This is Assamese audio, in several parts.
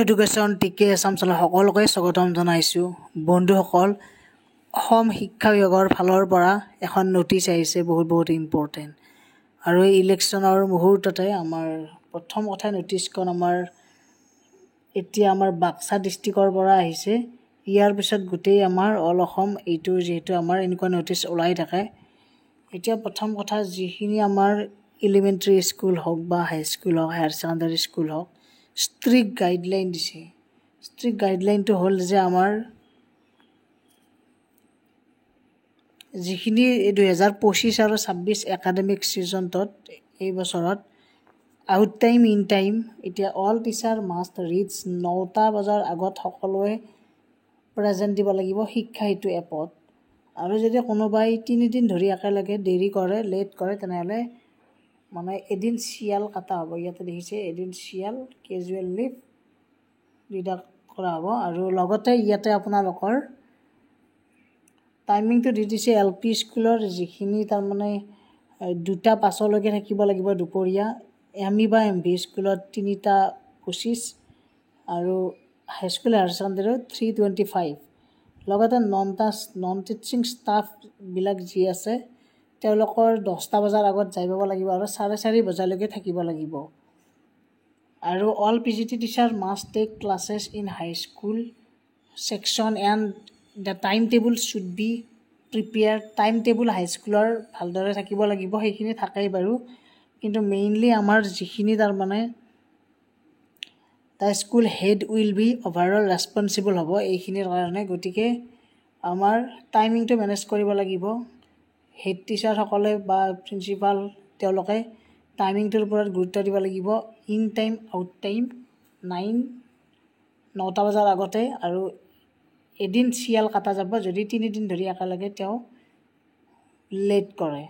এডুকেশ্যন টিকে আছাম চেনেল সকলোকে স্বাগতম জনাইছোঁ। বন্ধুসকল, অসম শিক্ষা বিভাগৰ ফালৰ পৰা এখন নটিচ আহিছে বহুত ইম্পৰ্টেণ্ট। আৰু এই ইলেকশ্যনৰ মুহূৰ্ততে আমাৰ প্ৰথম কথা নটিচখন এতিয়া আমাৰ বাক্সা ডিষ্ট্ৰিক্টৰ পৰা আহিছে। ইয়াৰ পিছত গোটেই আমাৰ অল অসম এইটো যিহেতু আমাৰ এনেকুৱা নটিচ ওলাই থাকে। এতিয়া প্ৰথম কথা যিখিনি আমাৰ এলিমেণ্টাৰী স্কুল হওক বা হাইস্কুল হওক, হায়াৰ ছেকেণ্ডাৰী স্কুল হওক, ষ্ট্ৰিক্ট গাইডলাইন দিছে। ষ্ট্ৰিক্ট গাইডলাইনটো হ'ল যে আমাৰ যিখিনি 2025 আৰু 26 একাডেমিক ছিজনটোত এই বছৰত আউট টাইম ইন টাইম এতিয়া অল টিচাৰ মাষ্ট ৰিচ 9টা বজাৰ আগত সকলোৱে প্ৰেজেণ্ট দিব লাগিব শিক্ষা সেতু এপত। আৰু যদি কোনোবাই 3 দিন ধৰি একেলগে দেৰি কৰে, লেট কৰে, তেনেহ'লে মানে এদিন চিয়াল কাটা হ'ব। ইয়াতে দেখিছে এদিন চিয়াল কেজুৱেল লিভ ডিডাক্ট কৰা হ'ব। আৰু লগতে ইয়াতে আপোনালোকৰ টাইমিংটো দি দিছে LP স্কুলৰ যিখিনি তাৰমানে 2টা 5লৈকে থাকিব লাগিব দুপৰীয়া, ME বা MV স্কুলত 3:25 আৰু হাইস্কুল হায়াৰ ছেকেণ্ডাৰীত 3:25। লগতে নন টিচিং ষ্টাফবিলাক যি আছে তেওঁলোকৰ 10টা বজাৰ আগত যাই পাব লাগিব আৰু 4:30 বজালৈকে থাকিব লাগিব। আৰু all PGT teacher must take classes in high school section and the time table should be prepare. Time table হাইস্কুলৰ ভালদৰে থাকিব লাগিব, সেইখিনি থাকেই বাৰু। কিন্তু মেইনলি আমাৰ যিখিনি তাৰমানে the school head will be overall responsible হ'ব এইখিনিৰ কাৰণে। গতিকে আমাৰ টাইমিংটো মেনেজ কৰিব লাগিব। হেড টিচাৰসকলে বা প্ৰিন্সিপাল তেওঁলোকে টাইমিংটোৰ ওপৰত গুৰুত্ব দিব লাগিব। ইন টাইম আউট টাইম 9টা বজাৰ আগতে। আৰু এদিন চিয়াল কাটা যাব যদি 3 দিন ধৰি একেলগে তেওঁ লেট কৰে।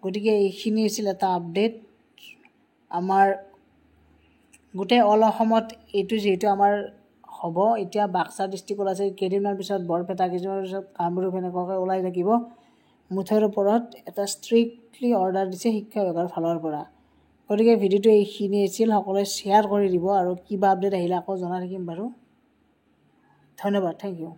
গতিকে এইখিনি আছিল এটা আপডেট। আমাৰ গোটেই অল অসমত এইটো যিহেতু আমাৰ হ'ব, এতিয়া বাক্সা ডিষ্ট্ৰিক্ট ওলাইছে, কেইদিনমান পিছত বৰপেটা, কেইদিনমান পিছত কামৰূপ, এনেকুৱাকৈ ওলাই থাকিব। মুঠৰ ওপৰত এটা ষ্ট্ৰিক্টলি অৰ্ডাৰ দিছে শিক্ষা বিভাগৰ ফালৰ পৰা। গতিকে ভিডিঅ'টো এইখিনি আছিল, সকলোৱে শ্বেয়াৰ কৰি দিব আৰু কিবা আপডেট আহিলে আকৌ জনাই থাকিম বাৰু। ধন্যবাদ, থেংক ইউ।